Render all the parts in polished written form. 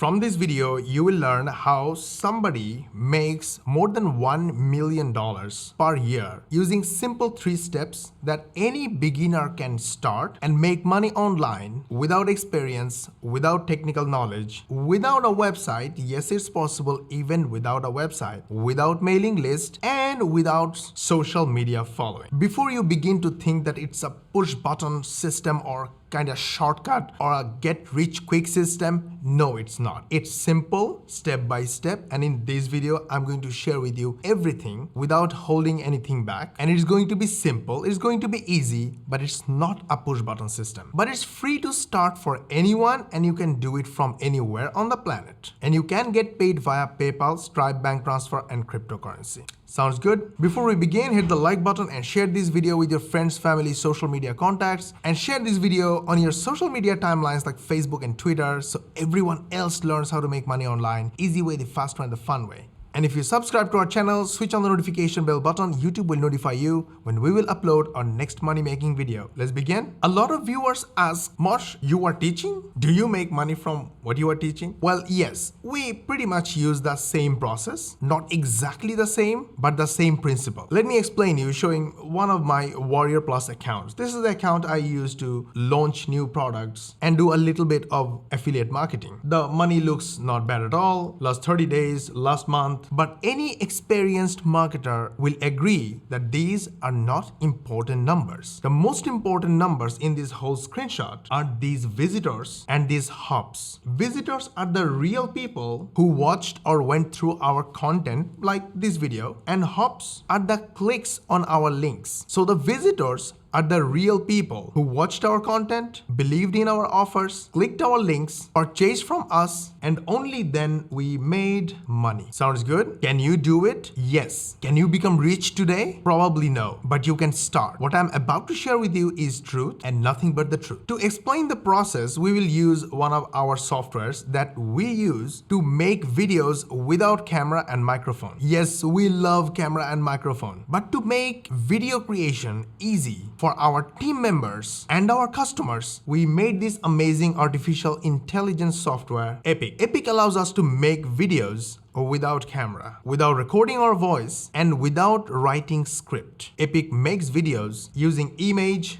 From this video, you will learn how somebody makes more than $1 million per year using simple 3 steps that any beginner can start and make money online without experience, without technical knowledge, without a website. Yes, it's possible even without a website, without mailing list, and without social media following. Before you begin to think that it's a push button system or kind of shortcut or a get rich quick system, no, it's not. It's simple, step by step, and in this video I'm going to share with you everything without holding anything back, and it's going to be simple, it's going to be easy, but it's not a push button system. But it's free to start for anyone, and you can do it from anywhere on the planet, and you can get paid via PayPal, Stripe, bank transfer, and cryptocurrency. Sounds good? Before we begin, hit the like button and share this video with your friends, family, social media contacts, and share this video on your social media timelines like Facebook and Twitter so everyone else learns how to make money online. Easy way, the fast way, and the fun way. And if you subscribe to our channel, switch on the notification bell button, YouTube will notify you when we will upload our next money-making video. Let's begin. A lot of viewers ask, Mosh, you are teaching? Do you make money from what you are teaching? Well, yes, we pretty much use the same process. Not exactly the same, but the same principle. Let me explain you showing one of my Warrior Plus accounts. This is the account I use to launch new products and do a little bit of affiliate marketing. The money looks not bad at all. Last 30 days, last month. But any experienced marketer will agree that these are not important numbers. The most important numbers in this whole screenshot are these visitors and these hops. Visitors are the real people who watched or went through our content like this video, and hops are the clicks on our links. So the visitors are the real people who watched our content, believed in our offers, clicked our links, purchased from us, and only then we made money. Sounds good? Can you do it? Yes. Can you become rich today? Probably no, but you can start. What I'm about to share with you is truth and nothing but the truth. To explain the process, we will use one of our softwares that we use to make videos without camera and microphone. Yes, we love camera and microphone, but to make video creation easy for our team members and our customers, we made this amazing artificial intelligence software, Epic. Epic allows us to make videos without camera, without recording our voice, and without writing script. Epic makes videos using image,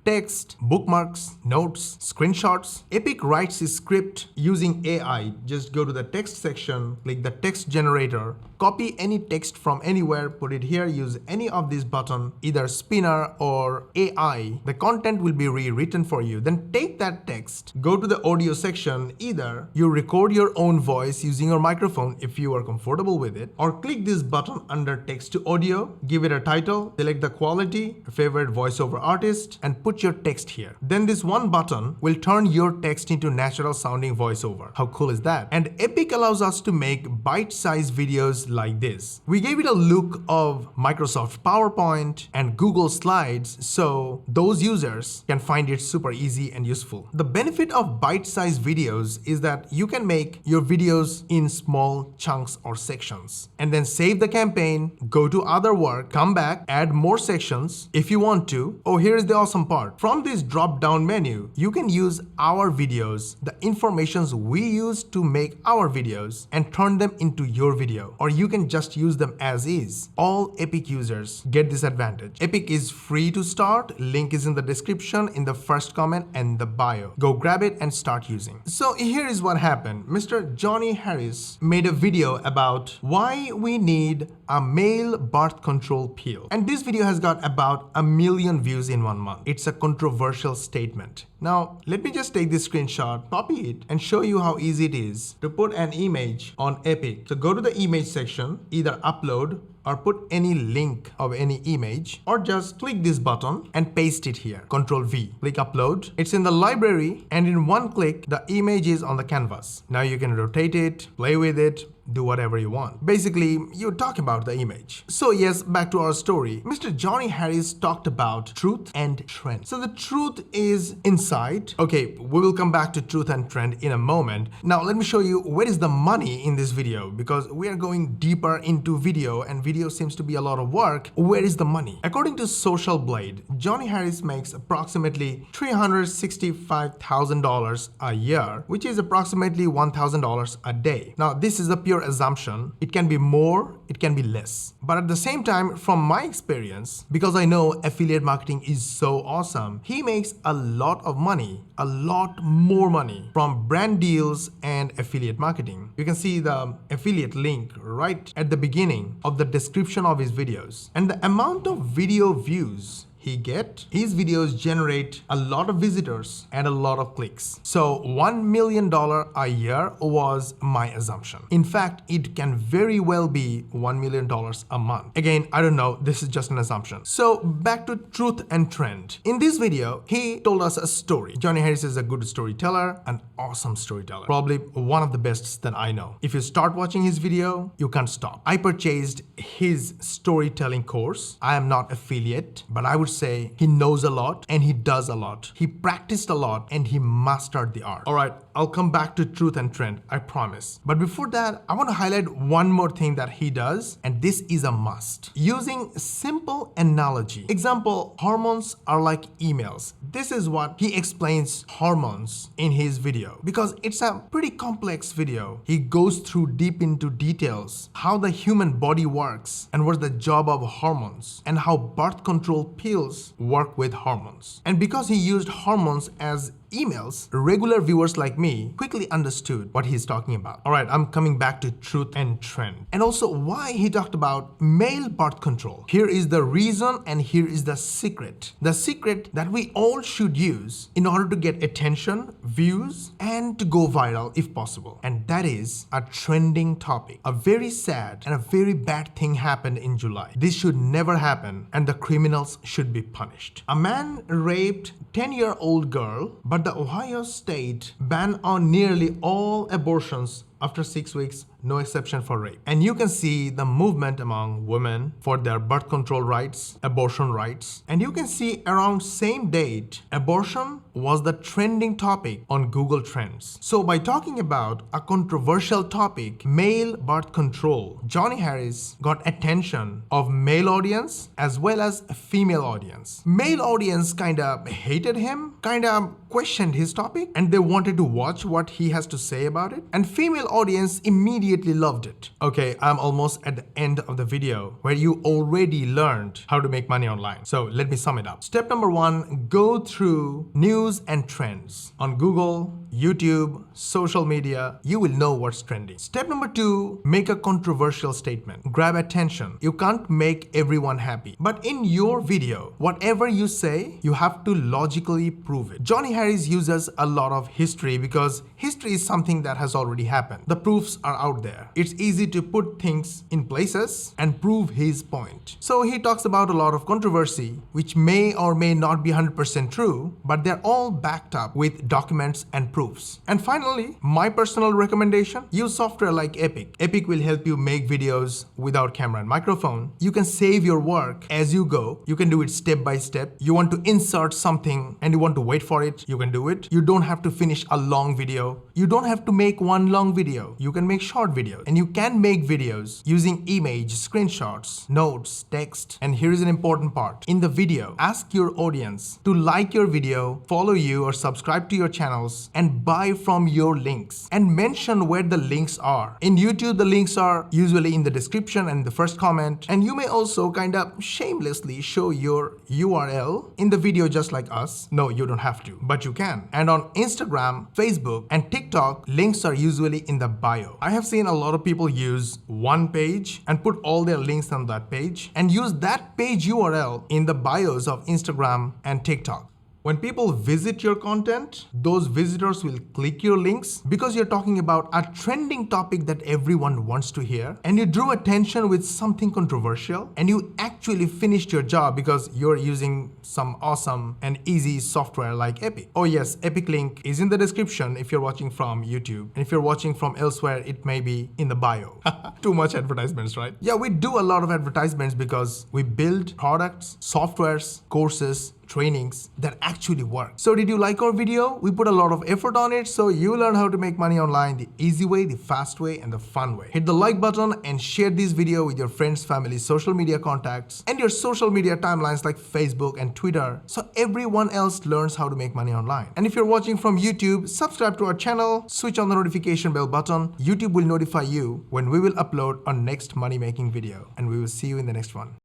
text, bookmarks, notes, screenshots. Epic writes a script using AI. Just go to the text section, click the text generator, copy any text from anywhere, put it here, use any of these buttons, either Spinner or AI. The content will be rewritten for you. Then take that text, go to the audio section. Either you record your own voice using your microphone if you are comfortable with it, or click this button under text to audio, give it a title, select the quality, favorite voiceover artist, and put your text here. Then this one button will turn your text into natural sounding voiceover. How cool is that? And Epic allows us to make bite-sized videos like this. We gave it a look of Microsoft PowerPoint and Google Slides so those users can find it super easy and useful. The benefit of bite-sized videos is that you can make your videos in small chunks or sections and then save the campaign, go to other work, come back, add more sections if you want to. Oh, here is the awesome part. From this drop-down menu, you can use our videos, the informations we use to make our videos, and turn them into your video. Or you can just use them as is. All Epic users get this advantage. Epic is free to start. Link is in the description, in the first comment, and the bio. Go grab it and start using. So here is what happened. Mr. Johnny Harris made a video about why we need a male birth control pill. And this video has got about 1 million views in 1 month. It's a controversial statement. Now, let me just take this screenshot, copy it, and show you how easy it is to put an image on Epic. So go to the image section, either upload or put any link of any image, or just click this button and paste it here. Control V, click upload. It's in the library, and in one click, the image is on the canvas. Now you can rotate it, play with it, do whatever you want. Basically, you talk about the image. So yes, back to our story. Mr. Johnny Harris talked about truth and trend. So the truth is inside side. Okay, we will come back to truth and trend in a moment. Now let me show you where is the money in this video, because we are going deeper into video and video seems to be a lot of work. Where is the money? According to Social Blade, Johnny Harris makes approximately $365,000 a year, which is approximately $1,000 a day. Now this is a pure assumption. It can be more, it can be less. But at the same time, from my experience, because I know affiliate marketing is so awesome, he makes a lot of money, a lot more money from brand deals and affiliate marketing. You can see the affiliate link right at the beginning of the description of his videos. And the amount of video views his videos generate a lot of visitors and a lot of clicks. So $1 million a year was my assumption. In fact, it can very well be $1 million a month. Again, I don't know, this is just an assumption. So back to truth and trend. In this video, he told us a story. Johnny Harris is a good storyteller, an awesome storyteller, probably one of the best that I know. If you start watching his video, you can't stop. I purchased his storytelling course. I am not affiliate, but I would say he knows a lot and he does a lot. He practiced a lot and he mastered the art. All right, I'll come back to truth and trend, I promise. But before that, I want to highlight one more thing that he does, and this is a must. Using simple analogy. Example, hormones are like emails. This is what he explains hormones in his video, because it's a pretty complex video. He goes through deep into details, how the human body works and what's the job of hormones and how birth control pills work with hormones. And because he used hormones as emails, regular viewers like me quickly understood what he's talking about. All right, I'm coming back to truth and trend. And also why he talked about male birth control. Here is the reason and here is the secret. The secret that we all should use in order to get attention, views, and to go viral if possible. And that is a trending topic. A very sad and a very bad thing happened in July. This should never happen and the criminals should be punished. A man raped 10-year-old girl, but the Ohio state banned on nearly all abortions after 6 weeks, no exception for rape. And you can see the movement among women for their birth control rights, abortion rights. And you can see around same date, abortion was the trending topic on Google Trends. So by talking about a controversial topic, male birth control, Johnny Harris got attention of male audience as well as a female audience. Male audience kinda hated him, kinda questioned his topic, and they wanted to watch what he has to say about it. And female audience immediately loved it. Okay, I'm almost at the end of the video where you already learned how to make money online. So let me sum it up. Step number 1, go through news and trends on Google, YouTube, social media. You will know what's trending. Step number 2, make a controversial statement. Grab attention. You can't make everyone happy. But in your video, whatever you say, you have to logically prove it. Johnny Harris uses a lot of history because history is something that has already happened. The proofs are out there. It's easy to put things in places and prove his point. So he talks about a lot of controversy, which may or may not be 100% true, but they're all backed up with documents and proofs. And finally, my personal recommendation, use software like Epic. Epic will help you make videos without camera and microphone. You can save your work as you go. You can do it step by step. You want to insert something and you want to wait for it, you can do it. You don't have to finish a long video. You don't have to make one long video. You can make short videos, and you can make videos using image, screenshots, notes, text. And here is an important part. In the video, ask your audience to like your video, follow you or subscribe to your channels, and buy from your links. And mention where the links are. In YouTube, the links are usually in the description and the first comment. And you may also kind of shamelessly show your URL in the video just like us. No, you don't have to, but you can. And on Instagram, Facebook, and TikTok, links are usually in the bio. I have seen a lot of people use one page and put all their links on that page and use that page URL in the bios of Instagram and TikTok. When people visit your content, those visitors will click your links because you're talking about a trending topic that everyone wants to hear, and you drew attention with something controversial, and you actually finished your job because you're using some awesome and easy software like Epic. Oh yes, Epic link is in the description if you're watching from YouTube, and if you're watching from elsewhere, it may be in the bio. Too much advertisements, right? Yeah, we do a lot of advertisements because we build products, softwares, courses, trainings that actually work. So did you like our video? We put a lot of effort on it, so you learn how to make money online the easy way, the fast way, and the fun way. Hit the like button and share this video with your friends, family, social media contacts, and your social media timelines like Facebook and Twitter, so everyone else learns how to make money online. And if you're watching from YouTube, subscribe to our channel, switch on the notification bell button. YouTube will notify you when we will upload our next money making video, and we will see you in the next one.